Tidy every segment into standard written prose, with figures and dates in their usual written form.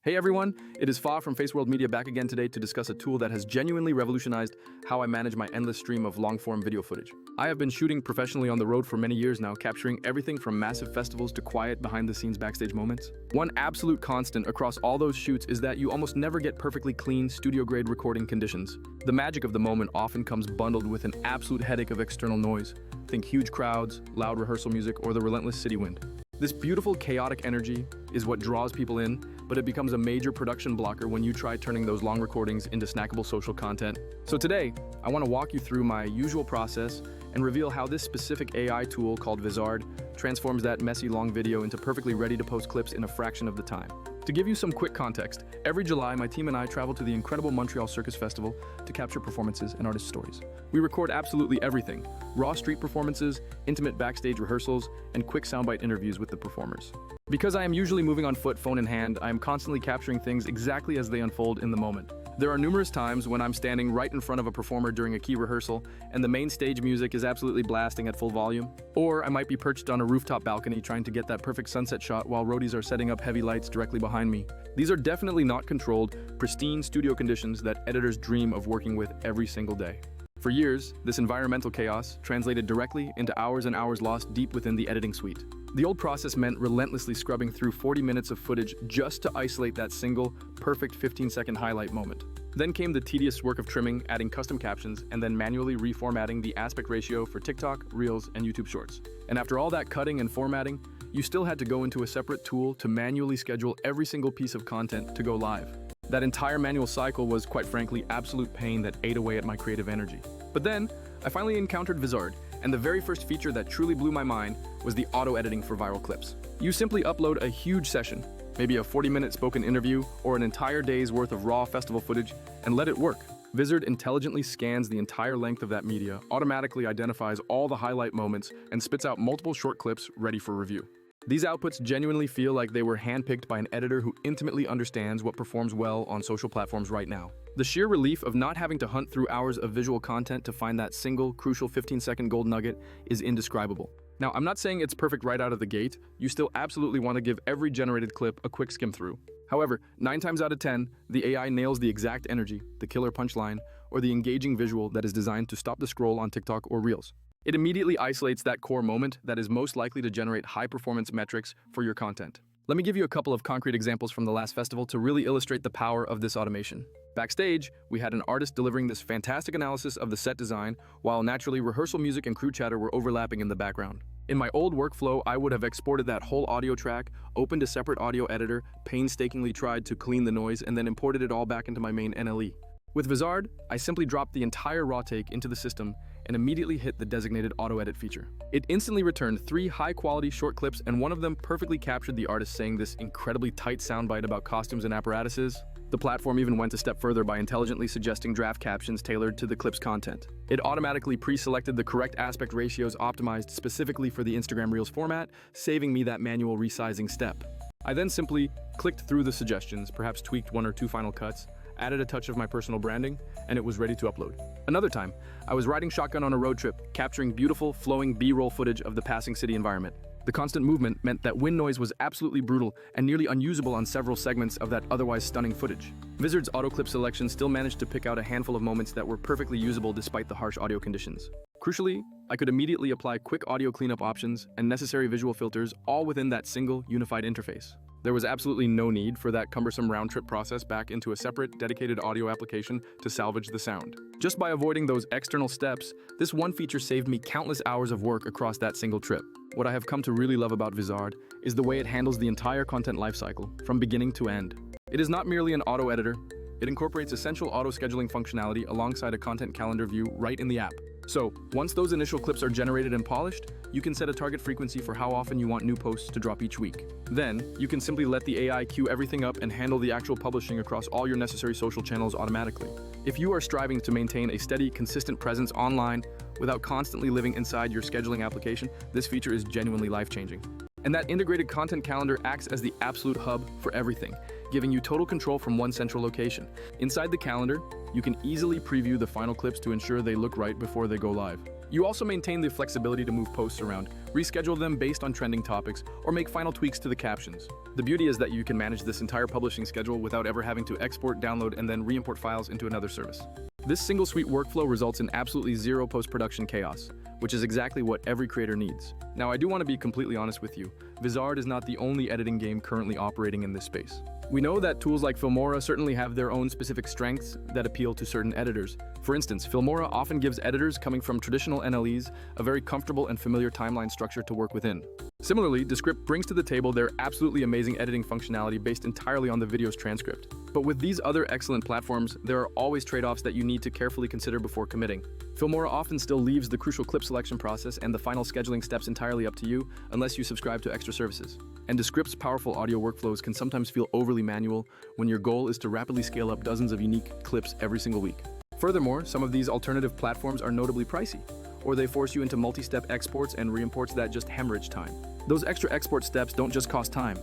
Hey everyone, it is Fa from Face World Media back again today to discuss a tool that has genuinely revolutionized how I manage my endless stream of long-form video footage. I have been shooting professionally on the road for many years now, capturing everything from massive festivals to quiet behind-the-scenes backstage moments. One absolute constant across all those shoots is that you almost never get perfectly clean, studio-grade recording conditions. The magic of the moment often comes bundled with an absolute headache of external noise. Think huge crowds, loud rehearsal music, or the relentless city wind. This beautiful, chaotic energy is what draws people in, but it becomes a major production blocker when you try turning those long recordings into snackable social content. So today, I want to walk you through my usual process and reveal how this specific AI tool called Vizard transforms that messy long video into perfectly ready-to-post clips in a fraction of the time. To give you some quick context, every July, my team and I travel to the incredible Montreal Circus Festival to capture performances and artist stories. We record absolutely everything: raw street performances, intimate backstage rehearsals, and quick soundbite interviews with the performers. Because I am usually moving on foot, phone in hand, I am constantly capturing things exactly as they unfold in the moment. There are numerous times when I'm standing right in front of a performer during a key rehearsal and the main stage music is absolutely blasting at full volume. Or I might be perched on a rooftop balcony trying to get that perfect sunset shot while roadies are setting up heavy lights directly behind me. These are definitely not controlled, pristine studio conditions that editors dream of working with every single day. For years, this environmental chaos translated directly into hours and hours lost deep within the editing suite. The old process meant relentlessly scrubbing through 40 minutes of footage just to isolate that single, perfect 15-second highlight moment. Then came the tedious work of trimming, adding custom captions, and then manually reformatting the aspect ratio for TikTok, Reels, and YouTube Shorts. And after all that cutting and formatting, you still had to go into a separate tool to manually schedule every single piece of content to go live. That entire manual cycle was, quite frankly, absolute pain that ate away at my creative energy. But then, I finally encountered Vizard, and the very first feature that truly blew my mind was the auto-editing for viral clips. You simply upload a huge session, maybe a 40-minute spoken interview or an entire day's worth of raw festival footage, and let it work. Vizard intelligently scans the entire length of that media, automatically identifies all the highlight moments, and spits out multiple short clips ready for review. These outputs genuinely feel like they were handpicked by an editor who intimately understands what performs well on social platforms right now. The sheer relief of not having to hunt through hours of visual content to find that single, crucial 15-second gold nugget is indescribable. Now, I'm not saying it's perfect right out of the gate. You still absolutely want to give every generated clip a quick skim through. However, 9 times out of 10, the AI nails the exact energy, the killer punchline, or the engaging visual that is designed to stop the scroll on TikTok or Reels. It immediately isolates that core moment that is most likely to generate high-performance metrics for your content. Let me give you a couple of concrete examples from the last festival to really illustrate the power of this automation. Backstage, we had an artist delivering this fantastic analysis of the set design, while naturally rehearsal music and crew chatter were overlapping in the background. In my old workflow, I would have exported that whole audio track, opened a separate audio editor, painstakingly tried to clean the noise, and then imported it all back into my main NLE. With Vizard, I simply dropped the entire raw take into the system and immediately hit the designated auto-edit feature. It instantly returned 3 high-quality short clips, and one of them perfectly captured the artist saying this incredibly tight soundbite about costumes and apparatuses. The platform even went a step further by intelligently suggesting draft captions tailored to the clip's content. It automatically pre-selected the correct aspect ratios optimized specifically for the Instagram Reels format, saving me that manual resizing step. I then simply clicked through the suggestions, perhaps tweaked 1 or 2 final cuts, added a touch of my personal branding, and it was ready to upload. Another time, I was riding shotgun on a road trip, capturing beautiful, flowing B-roll footage of the passing city environment. The constant movement meant that wind noise was absolutely brutal and nearly unusable on several segments of that otherwise stunning footage. Vizard's auto clip selection still managed to pick out a handful of moments that were perfectly usable despite the harsh audio conditions. Crucially, I could immediately apply quick audio cleanup options and necessary visual filters all within that single, unified interface. There was absolutely no need for that cumbersome round-trip process back into a separate, dedicated audio application to salvage the sound. Just by avoiding those external steps, this one feature saved me countless hours of work across that single trip. What I have come to really love about Vizard is the way it handles the entire content lifecycle, from beginning to end. It is not merely an auto editor, it incorporates essential auto-scheduling functionality alongside a content calendar view right in the app. So, once those initial clips are generated and polished, you can set a target frequency for how often you want new posts to drop each week. Then, you can simply let the AI queue everything up and handle the actual publishing across all your necessary social channels automatically. If you are striving to maintain a steady, consistent presence online without constantly living inside your scheduling application, this feature is genuinely life-changing. And that integrated content calendar acts as the absolute hub for everything, giving you total control from one central location. Inside the calendar, you can easily preview the final clips to ensure they look right before they go live. You also maintain the flexibility to move posts around, reschedule them based on trending topics, or make final tweaks to the captions. The beauty is that you can manage this entire publishing schedule without ever having to export, download, and then re-import files into another service. This single suite workflow results in absolutely zero post-production chaos, which is exactly what every creator needs. Now, I do want to be completely honest with you. Vizard is not the only editing game currently operating in this space. We know that tools like Filmora certainly have their own specific strengths that appeal to certain editors. For instance, Filmora often gives editors coming from traditional NLEs a very comfortable and familiar timeline structure to work within. Similarly, Descript brings to the table their absolutely amazing editing functionality based entirely on the video's transcript. But with these other excellent platforms, there are always trade-offs that you need to carefully consider before committing. Filmora often still leaves the crucial clip selection process and the final scheduling steps entirely up to you, unless you subscribe to extra services. And Descript's powerful audio workflows can sometimes feel overly manual when your goal is to rapidly scale up dozens of unique clips every single week. Furthermore, some of these alternative platforms are notably pricey, or they force you into multi-step exports and re-imports that just hemorrhage time. Those extra export steps don't just cost time.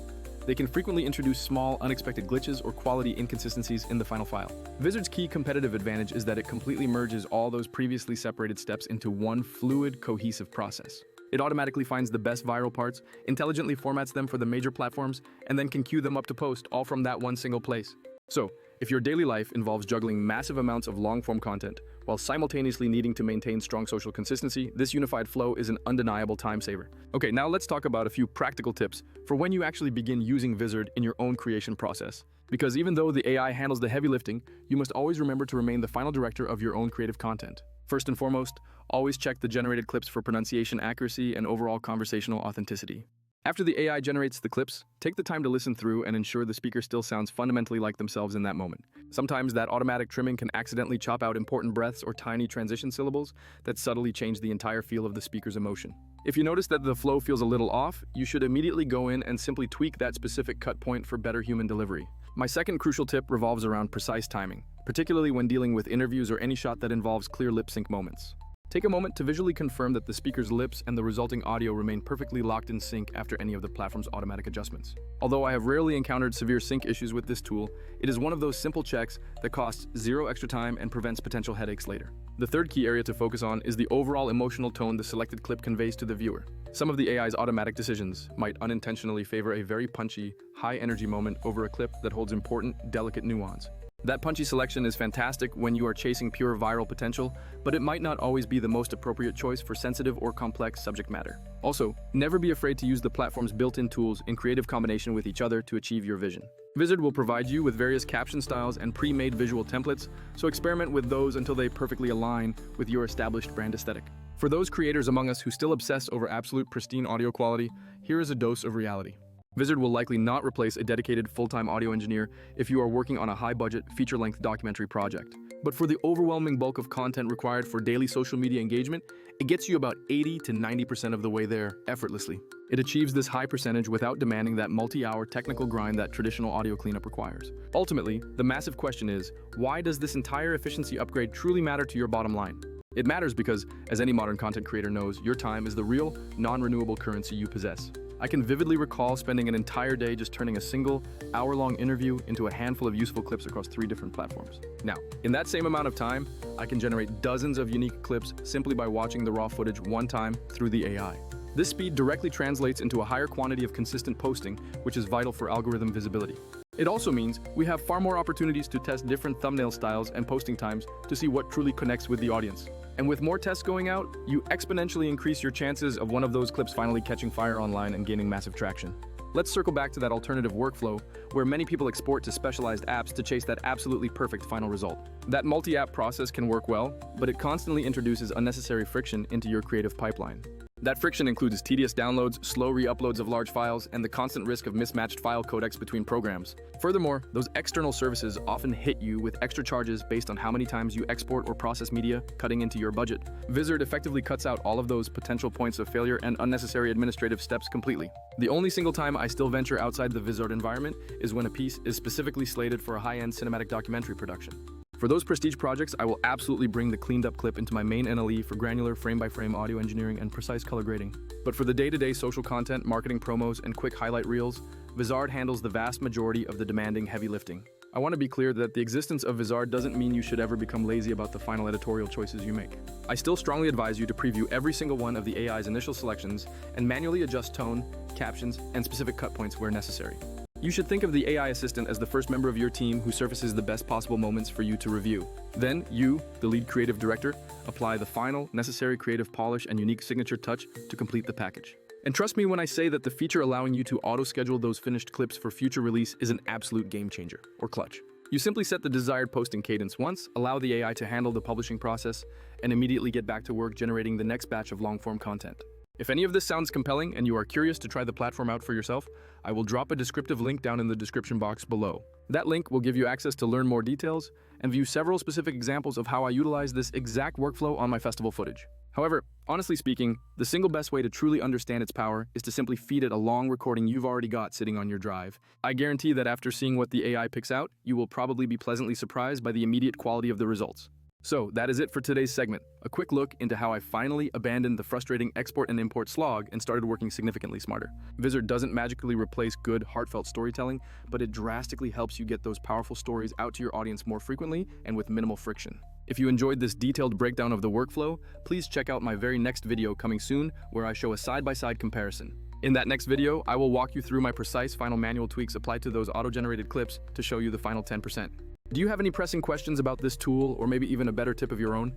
They can frequently introduce small, unexpected glitches or quality inconsistencies in the final file. Vizard's key competitive advantage is that it completely merges all those previously separated steps into one fluid, cohesive process. It automatically finds the best viral parts, intelligently formats them for the major platforms, and then can queue them up to post, all from that one single place. So, if your daily life involves juggling massive amounts of long-form content while simultaneously needing to maintain strong social consistency, this unified flow is an undeniable time saver. Okay, now let's talk about a few practical tips for when you actually begin using Vizard in your own creation process. Because even though the AI handles the heavy lifting, you must always remember to remain the final director of your own creative content. First and foremost, always check the generated clips for pronunciation accuracy and overall conversational authenticity. After the AI generates the clips, take the time to listen through and ensure the speaker still sounds fundamentally like themselves in that moment. Sometimes that automatic trimming can accidentally chop out important breaths or tiny transition syllables that subtly change the entire feel of the speaker's emotion. If you notice that the flow feels a little off, you should immediately go in and simply tweak that specific cut point for better human delivery. My second crucial tip revolves around precise timing, particularly when dealing with interviews or any shot that involves clear lip sync moments. Take a moment to visually confirm that the speaker's lips and the resulting audio remain perfectly locked in sync after any of the platform's automatic adjustments. Although I have rarely encountered severe sync issues with this tool, it is one of those simple checks that costs zero extra time and prevents potential headaches later. The third key area to focus on is the overall emotional tone the selected clip conveys to the viewer. Some of the AI's automatic decisions might unintentionally favor a very punchy, high-energy moment over a clip that holds important, delicate nuance. That punchy selection is fantastic when you are chasing pure viral potential, but it might not always be the most appropriate choice for sensitive or complex subject matter. Also, never be afraid to use the platform's built-in tools in creative combination with each other to achieve your vision. Vizard will provide you with various caption styles and pre-made visual templates, so experiment with those until they perfectly align with your established brand aesthetic. For those creators among us who still obsess over absolute pristine audio quality, here is a dose of reality. Vizard will likely not replace a dedicated full-time audio engineer if you are working on a high-budget, feature-length documentary project. But for the overwhelming bulk of content required for daily social media engagement, it gets you about 80 to 90% of the way there effortlessly. It achieves this high percentage without demanding that multi-hour technical grind that traditional audio cleanup requires. Ultimately, the massive question is, why does this entire efficiency upgrade truly matter to your bottom line? It matters because, as any modern content creator knows, your time is the real, non-renewable currency you possess. I can vividly recall spending an entire day just turning a single, hour-long interview into a handful of useful clips across 3 different platforms. Now, in that same amount of time, I can generate dozens of unique clips simply by watching the raw footage one time through the AI. This speed directly translates into a higher quantity of consistent posting, which is vital for algorithm visibility. It also means we have far more opportunities to test different thumbnail styles and posting times to see what truly connects with the audience. And with more tests going out, you exponentially increase your chances of one of those clips finally catching fire online and gaining massive traction. Let's circle back to that alternative workflow where many people export to specialized apps to chase that absolutely perfect final result. That multi-app process can work well, but it constantly introduces unnecessary friction into your creative pipeline. That friction includes tedious downloads, slow re-uploads of large files, and the constant risk of mismatched file codecs between programs. Furthermore, those external services often hit you with extra charges based on how many times you export or process media, cutting into your budget. Vizard effectively cuts out all of those potential points of failure and unnecessary administrative steps completely. The only single time I still venture outside the Vizard environment is when a piece is specifically slated for a high-end cinematic documentary production. For those prestige projects, I will absolutely bring the cleaned-up clip into my main NLE for granular frame-by-frame audio engineering and precise color grading. But for the day-to-day social content, marketing promos, and quick highlight reels, Vizard handles the vast majority of the demanding heavy lifting. I want to be clear that the existence of Vizard doesn't mean you should ever become lazy about the final editorial choices you make. I still strongly advise you to preview every single one of the AI's initial selections and manually adjust tone, captions, and specific cut points where necessary. You should think of the AI assistant as the first member of your team who surfaces the best possible moments for you to review. Then you, the lead creative director, apply the final, necessary creative polish and unique signature touch to complete the package. And trust me when I say that the feature allowing you to auto-schedule those finished clips for future release is an absolute game changer, or clutch. You simply set the desired posting cadence once, allow the AI to handle the publishing process, and immediately get back to work generating the next batch of long-form content. If any of this sounds compelling and you are curious to try the platform out for yourself, I will drop a descriptive link down in the description box below. That link will give you access to learn more details and view several specific examples of how I utilize this exact workflow on my festival footage. However, honestly speaking, the single best way to truly understand its power is to simply feed it a long recording you've already got sitting on your drive. I guarantee that after seeing what the AI picks out, you will probably be pleasantly surprised by the immediate quality of the results. So that is it for today's segment, a quick look into how I finally abandoned the frustrating export and import slog and started working significantly smarter. Vizard doesn't magically replace good, heartfelt storytelling, but it drastically helps you get those powerful stories out to your audience more frequently and with minimal friction. If you enjoyed this detailed breakdown of the workflow, please check out my very next video coming soon where I show a side-by-side comparison. In that next video, I will walk you through my precise final manual tweaks applied to those auto-generated clips to show you the final 10%. Do you have any pressing questions about this tool or maybe even a better tip of your own?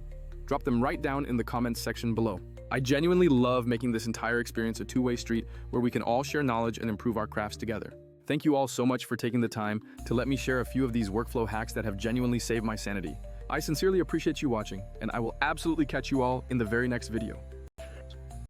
Drop them right down in the comments section below. I genuinely love making this entire experience a two-way street where we can all share knowledge and improve our crafts together. Thank you all so much for taking the time to let me share a few of these workflow hacks that have genuinely saved my sanity. I sincerely appreciate you watching, and I will absolutely catch you all in the very next video.